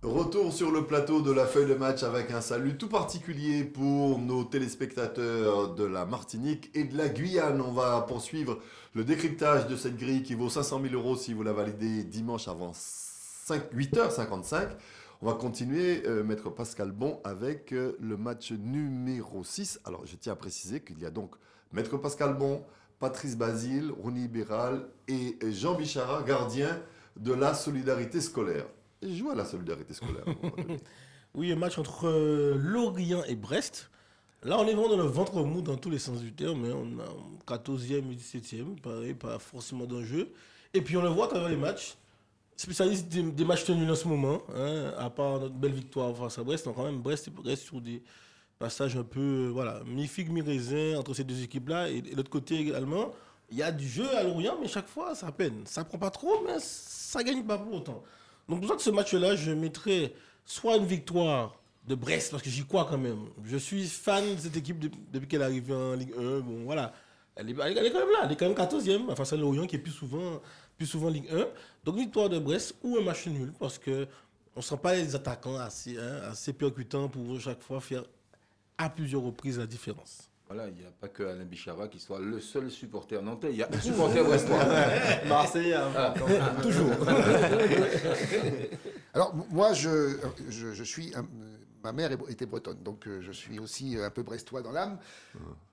Retour sur le plateau de la feuille de match avec un salut tout particulier pour nos téléspectateurs de la Martinique et de la Guyane. On va poursuivre le décryptage de cette grille qui vaut 500 000 euros si vous la validez dimanche avant 8h55. On va continuer, Maître Pascal Bon, avec le match numéro 6. Alors, je tiens à préciser qu'il y a donc Maître Pascal Bon, Patrice Basile, Rouni Béral et Jean Bichara, gardien de la solidarité scolaire. Joue à la solidarité scolaire. Oui, un match entre Lorient et Brest. Là, on est vraiment dans le ventre mou dans tous les sens du terme. Mais on a 14e et 17e, pareil, pas forcément d'enjeu. Et puis on le voit dans les matchs. Spécialiste des matchs tenus en ce moment, hein, à part notre belle victoire face à Brest. Donc quand même, Brest reste sur des passages un peu, voilà, mi-figue, mi-raisin entre ces deux équipes-là. Et de l'autre côté également, il y a du jeu à Lorient, mais chaque fois, ça peine. Ça prend pas trop, mais ça gagne pas pour autant. Donc pour ça que ce match-là, je mettrais soit une victoire de Brest, parce que j'y crois quand même. Je suis fan de cette équipe depuis qu'elle est arrivée en Ligue 1. Bon, voilà. Elle est quand même là, elle est quand même 14e, face à Lorient qui est plus souvent Ligue 1. Donc victoire de Brest ou un match nul, parce que on ne sent pas les attaquants assez percutants pour chaque fois faire à plusieurs reprises la différence. Voilà, il n'y a pas que Alain Bichara qui soit le seul supporter nantais. Il y a un supporter brestois. Marseillais, Toujours. Alors, moi, je suis. Ma mère était bretonne, donc je suis aussi un peu brestois dans l'âme.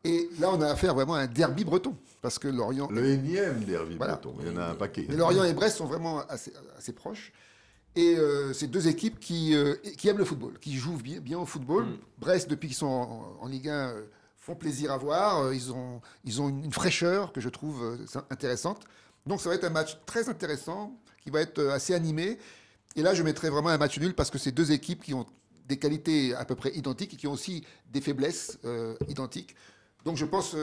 Et là, on a affaire vraiment à un derby breton. Parce que Lorient. Le énième derby breton, il y en a un paquet. Mais Lorient et Brest sont vraiment assez proches. Et c'est deux équipes qui aiment le football, qui jouent bien au football. Brest, depuis qu'ils sont en Ligue 1, font plaisir à voir. Ils ont une fraîcheur que je trouve intéressante. Donc ça va être un match très intéressant, qui va être assez animé. Et là, je mettrais vraiment un match nul parce que c'est deux équipes qui ont des qualités à peu près identiques et qui ont aussi des faiblesses identiques. Donc je pense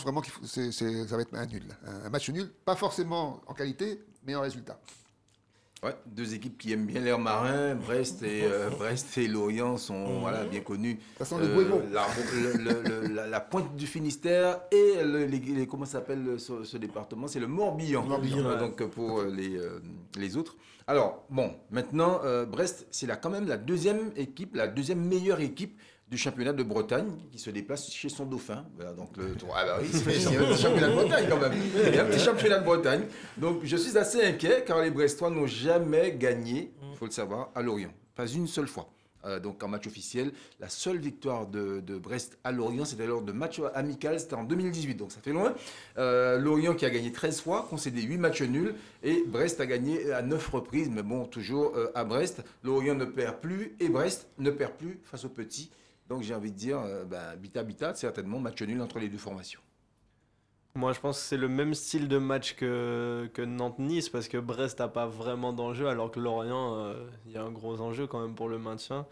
vraiment que ça va être un nul. Un match nul, pas forcément en qualité, mais en résultat. Ouais, deux équipes qui aiment bien l'air marin. Brest et Lorient sont bien connus. Ça sent le Bouébon. La pointe du Finistère et comment s'appelle ce département? C'est le Morbihan. Donc pour les autres. Alors, bon, maintenant, Brest, c'est quand même la deuxième meilleure équipe du championnat de Bretagne qui se déplace chez son dauphin. Voilà, donc oui, c'est un petit championnat de Bretagne quand même. Il y a un petit championnat de Bretagne. Donc je suis assez inquiet car les Brestois n'ont jamais gagné, il faut le savoir, à Lorient. Pas une seule fois. Donc en match officiel, la seule victoire de Brest à Lorient, c'était lors de match amical, c'était en 2018, donc ça fait loin. Lorient qui a gagné 13 fois, concédé 8 matchs nuls, et Brest a gagné à 9 reprises, mais bon, toujours à Brest. Lorient ne perd plus, et Brest ne perd plus face aux petits. Donc j'ai envie de dire, bita, certainement, match nul entre les deux formations. Moi, je pense que c'est le même style de match que Nantes-Nice, parce que Brest n'a pas vraiment d'enjeu, alors que Lorient, il y a un gros enjeu quand même pour le maintien.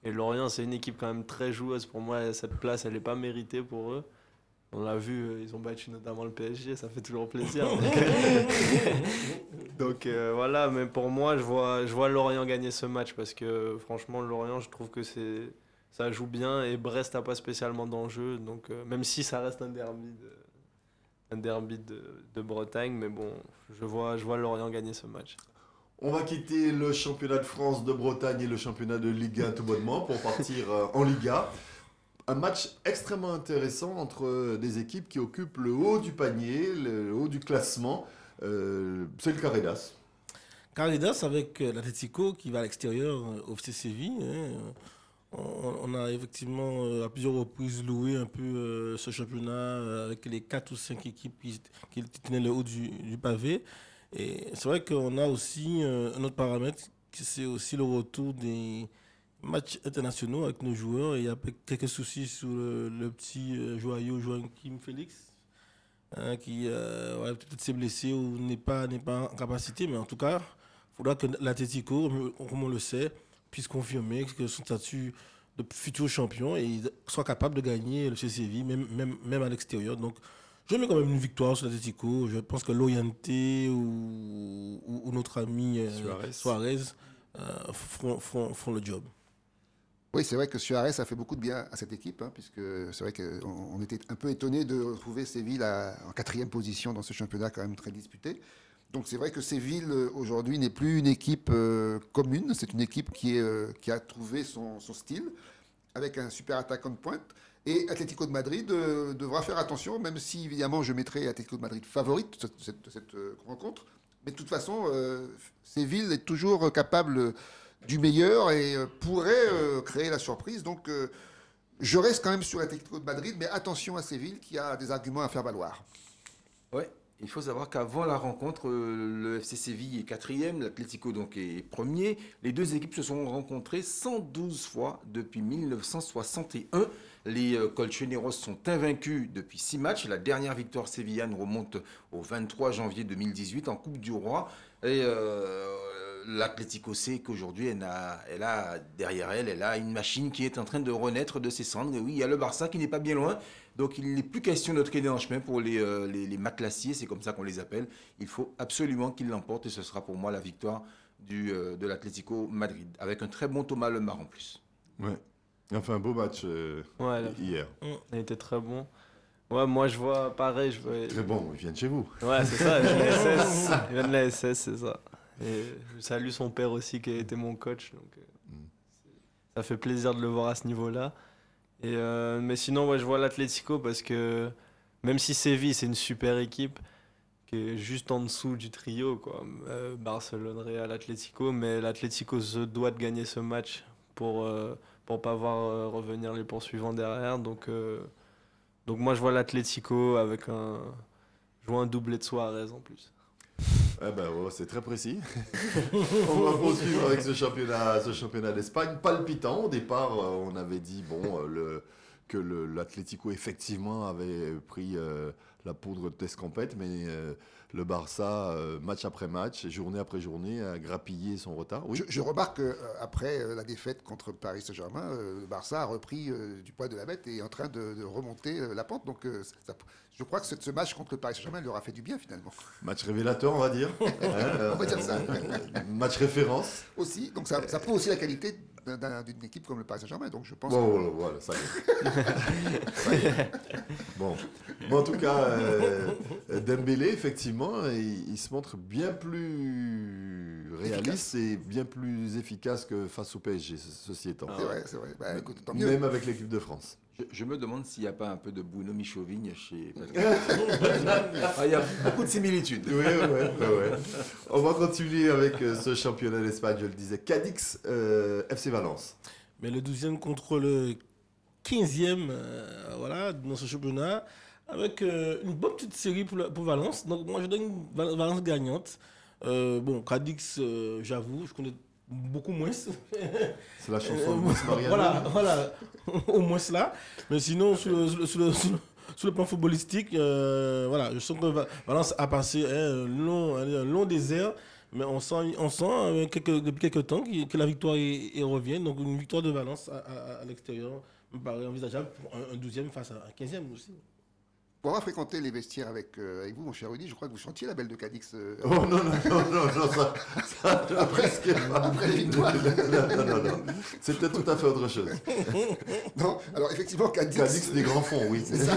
Et Lorient, c'est une équipe quand même très joueuse. Pour moi, cette place, elle n'est pas méritée pour eux. On l'a vu, ils ont battu notamment le PSG, ça fait toujours plaisir. Donc voilà, mais pour moi, je vois Lorient gagner ce match, parce que franchement, Lorient, je trouve que ça joue bien, et Brest n'a pas spécialement d'enjeu. Donc même si ça reste un derby de Bretagne, mais bon, je vois Lorient gagner ce match. On va quitter le championnat de France de Bretagne et le championnat de Ligue 1 tout bonnement pour partir en Liga. Un match extrêmement intéressant entre des équipes qui occupent le haut du panier, le haut du classement. C'est le Carredas. Carredas avec l'Atlético qui va à l'extérieur au FC Séville. On a effectivement à plusieurs reprises loué un peu ce championnat avec les 4 ou 5 équipes qui tenaient le haut du pavé. Et c'est vrai qu'on a aussi un autre paramètre, c'est aussi le retour des matchs internationaux avec nos joueurs. Et il y a quelques soucis sur le petit joyau Joachim Félix, hein, qui peut-être s'est blessé ou n'est pas en capacité. Mais en tout cas, il faudra que l'Atlético, comme on le sait, puisse confirmer que son statut de futur champion et soit capable de gagner le CCV, même à l'extérieur. Donc, je mets quand même une victoire sur l'Atlético. Je pense que Loriente ou notre ami Suarez font le job. Oui, c'est vrai que Suarez a fait beaucoup de bien à cette équipe, hein, puisque c'est vrai qu'on était un peu étonné de retrouver Séville en 4e position dans ce championnat quand même très disputé. Donc c'est vrai que Séville aujourd'hui n'est plus une équipe commune, c'est une équipe qui a trouvé son style avec un super attaquant de pointe. Et Atlético de Madrid devra faire attention, même si évidemment je mettrai Atlético de Madrid favorite de cette rencontre. Mais de toute façon, Séville est toujours capable du meilleur et pourrait créer la surprise. Donc je reste quand même sur Atlético de Madrid, mais attention à Séville qui a des arguments à faire valoir. Ouais, il faut savoir qu'avant la rencontre, le FC Séville est quatrième, l'Atlético donc est premier. Les deux équipes se sont rencontrées 112 fois depuis 1961. Les Colchoneros sont invaincus depuis 6 matchs. La dernière victoire sévillane remonte au 23 janvier 2018 en Coupe du Roi. Et l'Atlético sait qu'aujourd'hui, elle a derrière elle a une machine qui est en train de renaître de ses cendres. Et oui, il y a le Barça qui n'est pas bien loin. Donc il n'est plus question de traîner en chemin pour les matelassiers, c'est comme ça qu'on les appelle. Il faut absolument qu'ils l'emportent et ce sera pour moi la victoire de l'Atlético Madrid. Avec un très bon Thomas Lemar en plus. Ouais. Enfin, un beau match hier. Il a été très bon. Ouais, moi je vois pareil. Très bon, il vient de chez vous. Ouais, c'est ça, il vient de la SS, c'est ça. Et je salue son père aussi qui a été mon coach. Donc, ça fait plaisir de le voir à ce niveau-là. Et, mais sinon, ouais, je vois l'Atlético parce que même si Séville, c'est une super équipe qui est juste en dessous du trio, quoi. Barcelone, Real, Atlético, mais l'Atlético se doit de gagner ce match pour pas voir revenir les poursuivants derrière. Donc moi, je vois l'Atlético avec jouer un doublé de Suarez en plus. Eh ben, c'est très précis. On va poursuivre avec ce championnat d'Espagne palpitant. Au départ, on avait dit que l'Atlético effectivement avait pris la poudre d'escampette, mais le Barça, match après match, journée après journée, a grappillé son retard. Oui. Je remarque qu'après la défaite contre Paris Saint-Germain, le Barça a repris du poids de la bête et est en train de remonter la pente. Donc je crois que ce match contre le Paris Saint-Germain leur a fait du bien finalement. Match révélateur, on va dire. On va dire ça. Match référence. Aussi, donc ça prouve aussi la qualité d'une équipe comme le Paris Saint-Germain. Donc je pense voilà, ça y est. Bon, en tout cas, Dembélé, effectivement, il se montre bien plus réaliste et bien plus efficace que face au PSG, ceci étant. C'est vrai. Bah, écoute, tant mieux. Même avec l'équipe de France. Je me demande s'il n'y a pas un peu de Bruno Michovigne chez... Il y a beaucoup de similitudes. Oui. On va continuer avec ce championnat d'Espagne, je le disais. Cadix, FC Valence. Mais le 12e contre le 15e, dans ce championnat, avec une bonne petite série pour Valence. Donc moi, je donne une Valence gagnante. Cadix, j'avoue, je connais beaucoup moins. C'est la chanson de Luis Mariano. Voilà, au moins cela. Mais sinon, sur le plan footballistique, je sens que Valence a passé un long désert, mais on sent depuis quelques temps que la victoire y revient. Donc une victoire de Valence à l'extérieur me paraît envisageable pour un 12e face à un 15e aussi. Pour avoir fréquenté les vestiaires avec vous, mon cher Rudy, je crois que vous chantiez la belle de Cadix. Oh non, ça presque. Après les victoires. Non. C'était tout à fait autre chose. Non, alors effectivement, Cadix des grands fonds, oui. C'est ça.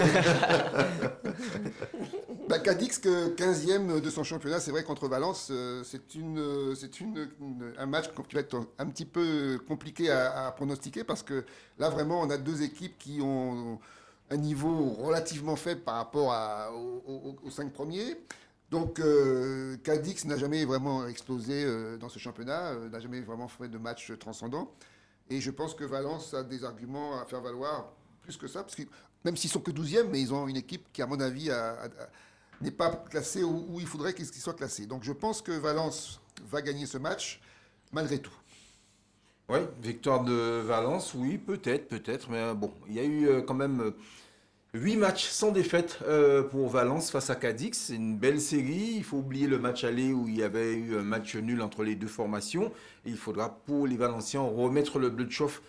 Cadix, 15e de son championnat, c'est vrai, contre Valence, c'est un match qui va être un petit peu compliqué à pronostiquer parce que là, vraiment, on a deux équipes qui ont un niveau relativement faible par rapport aux 5 premiers. Donc, Cadix n'a jamais vraiment explosé dans ce championnat, n'a jamais vraiment fait de match transcendant. Et je pense que Valence a des arguments à faire valoir plus que ça, parce que même s'ils sont que 12e, mais ils ont une équipe qui, à mon avis, n'est pas classée où il faudrait qu'ils soient classés. Donc, je pense que Valence va gagner ce match, malgré tout. Oui, victoire de Valence, oui, peut-être, mais bon, il y a eu quand même 8 matchs sans défaite pour Valence face à Cadix. C'est une belle série. Il faut oublier le match aller où il y avait eu un match nul entre les deux formations. Et il faudra pour les Valenciens remettre le bleu de chauffe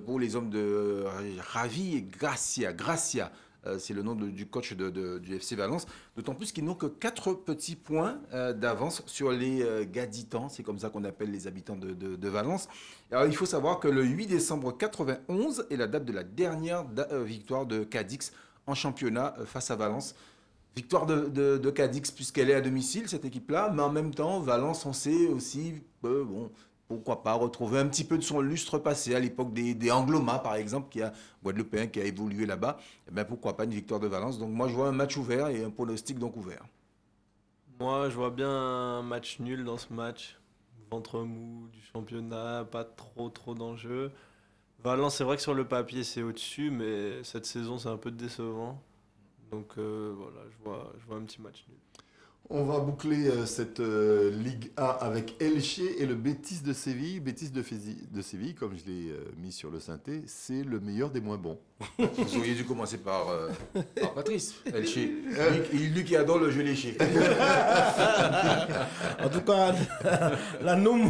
pour les hommes de Ravi et Gracia. C'est le nom du coach du FC Valence. D'autant plus qu'ils n'ont que 4 petits points d'avance sur les gaditans. C'est comme ça qu'on appelle les habitants de Valence. Alors, il faut savoir que le 8 décembre 91 est la date de la dernière victoire de Cadix en championnat face à Valence. Victoire de Cadix puisqu'elle est à domicile, cette équipe-là, mais en même temps, Valence, on sait aussi, bon, pourquoi pas retrouver un petit peu de son lustre passé à l'époque des Anglomas, par exemple, Guadeloupéen qui a évolué là-bas. Eh ben, pourquoi pas une victoire de Valence. Donc moi, je vois un match ouvert et un pronostic donc ouvert. Moi, je vois bien un match nul dans ce match. Ventre mou du championnat, pas trop d'enjeux. Valence, c'est vrai que sur le papier, c'est au-dessus, mais cette saison, c'est un peu décevant. Donc voilà, je vois un petit match nul. On va boucler cette Ligue A avec Elche et le Betis de Séville. Betis de Séville, comme je l'ai mis sur le synthé, c'est le meilleur des moins bons. Vous auriez dû commencer par Patrice, Elche. Lui qui adore le jeu léché. En tout cas, la non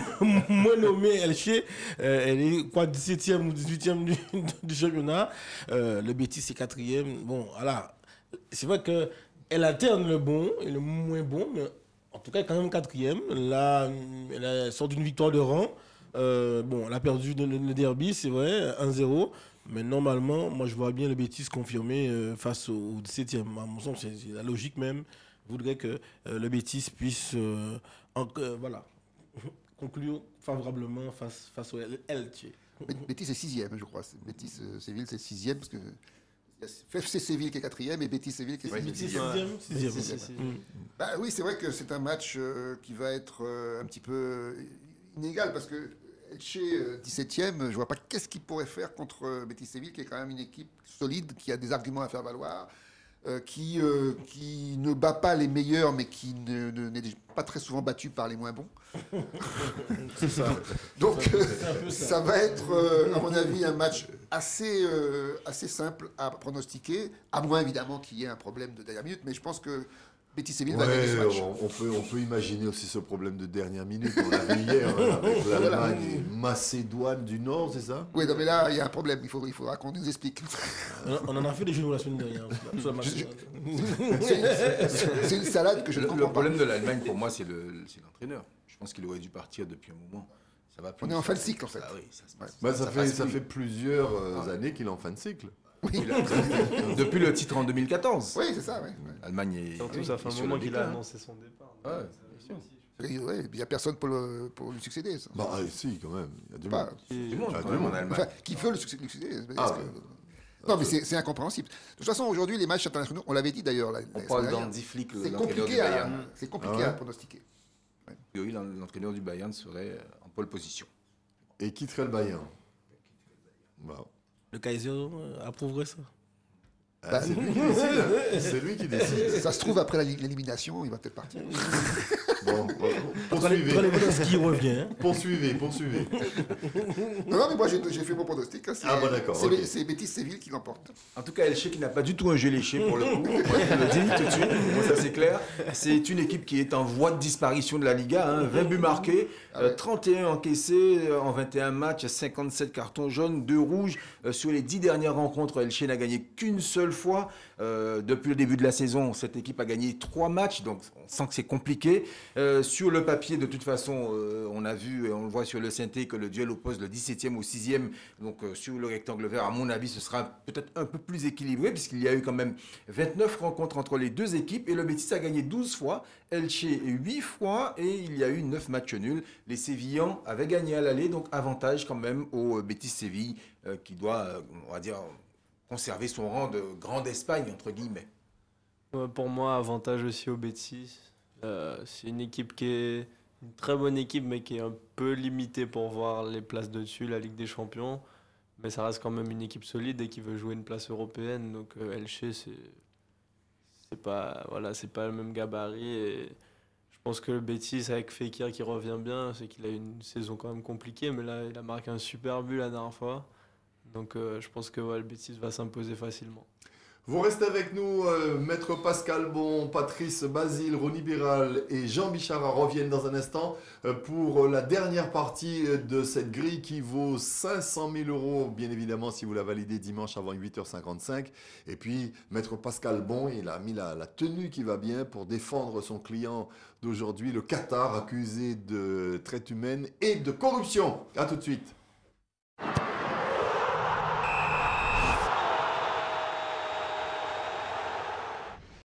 moins nommée Elche, elle est quoi, 17e ou 18e du championnat. Le Betis, c'est 4e. Bon, voilà. C'est vrai que elle alterne le bon et le moins bon, mais en tout cas, elle est quand même 4e. Là, elle sort d'une victoire de rang. Bon, elle a perdu le derby, c'est vrai, 1-0. Mais normalement, moi, je vois bien le Betis confirmé face au 17e. À mon sens, c'est la logique même. Je voudrais que le Betis puisse voilà, conclure favorablement face au Elche. Betis est 6e, je crois. Betis Séville, c'est 6e, parce que FC Séville qui est 4e et Betis Séville qui est 6e. Bah, oui, c'est vrai que c'est un match qui va être un petit peu inégal, parce que Elche 17e, je vois pas qu'est-ce qu'il pourrait faire contre Betis Séville, qui est quand même une équipe solide, qui a des arguments à faire valoir, qui ne bat pas les meilleurs, mais qui n'est pas très souvent battu par les moins bons. C'est ça. Donc, ça va être, à mon avis, un match assez simple à pronostiquer, à moins évidemment qu'il y ait un problème de dernière minute, mais je pense que Betis Séville va gagner ce match. On peut imaginer aussi ce problème de dernière minute. On l'a vu hier avec l'Allemagne et Macédoine du Nord, c'est ça? Oui, non, mais là, il y a un problème. Il faudra qu'on nous explique. On en a fait des jeux la semaine dernière. C'est une salade que je ne comprends Le pas. problème de l'Allemagne, pour moi, c'est l'entraîneur. Je pense qu'il aurait dû partir depuis un moment. Ça va plus. On est en fin de cycle, en fait. Ah oui, ça se passe. Bah, ça fait plusieurs années qu'il est en fin de cycle. Depuis le titre en 2014. Oui, c'est ça, oui. L'Allemagne est. Surtout, ça fait un sur moment le qu'il a déclin. annoncé son départ. Ouais, Il n'y a personne pour lui succéder. Ça. Bah, si, quand même. Il y a du Pas- monde. Du monde, Ah, quand du même, monde. en Allemagne. Enfin, qui veut lui succéder. Ah, Non, mais c'est incompréhensible. De toute façon, aujourd'hui, les matchs internationaux, on l'avait dit d'ailleurs. On parle d'Andy Flick, C'est l'entraîneur du compliqué, Bayern. c'est compliqué Ah ouais à pronostiquer. Oui, l'entraîneur du Bayern serait en pole position. Et quitterait le Bayern. Bah, Le Kaiser approuverait ça. c'est lui qui décide. C'est lui qui décide. Ça se trouve, après l'élimination, il va peut-être partir. Bon, Quand les Ski revient. Hein. poursuivez. Non, mais moi, j'ai fait mon pronostic. Hein, Ah, bon, d'accord, ok. C'est Betis Séville qui l'emporte. En tout cas, Elche qui n'a pas du tout un jeu léché pour le coup. Je le dis tout de suite, bon, ça c'est clair. C'est une équipe qui est en voie de disparition de la Liga. 20 buts marqués, 31 encaissés en 21 matchs, 57 cartons jaunes, 2 rouges. Sur les 10 dernières rencontres, Elche n'a gagné qu'une seule fois. Depuis le début de la saison, cette équipe a gagné 3 matchs, donc on sent que c'est compliqué. Sur le papier, de toute façon, on a vu, et on le voit sur le synthé, que le duel oppose le 17e au 6e. Donc sur le rectangle vert, à mon avis, ce sera peut-être un peu plus équilibré, puisqu'il y a eu quand même 29 rencontres entre les deux équipes. Et le Betis a gagné 12 fois, Elche 8 fois, et il y a eu 9 matchs nuls. Les Sévillans avaient gagné à l'aller, donc avantage quand même au Betis Séville, qui doit, on va dire, conserver son rang de grande Espagne, entre guillemets. Ouais, pour moi, avantage aussi au Betis. C'est une équipe qui est une très bonne équipe, mais qui est un peu limitée pour voir les places de dessus, la Ligue des Champions. Mais ça reste quand même une équipe solide et qui veut jouer une place européenne. Donc Elche, c'est pas le même gabarit. Et je pense que le Betis, avec Fekir qui revient bien, c'est qu'il a eu une saison quand même compliquée, mais là, il a marqué un super but la dernière fois. Donc je pense que le Betis va s'imposer facilement. Vous restez avec nous, Maître Pascal Bon, Patrice Basile, Ronny Biral et Jean Bichara reviennent dans un instant pour la dernière partie de cette grille qui vaut 500 000 €, bien évidemment, si vous la validez dimanche avant 8h55. Et puis, Maître Pascal Bon, il a mis la tenue qui va bien pour défendre son client d'aujourd'hui, le Qatar, accusé de traite humaine et de corruption. À tout de suite.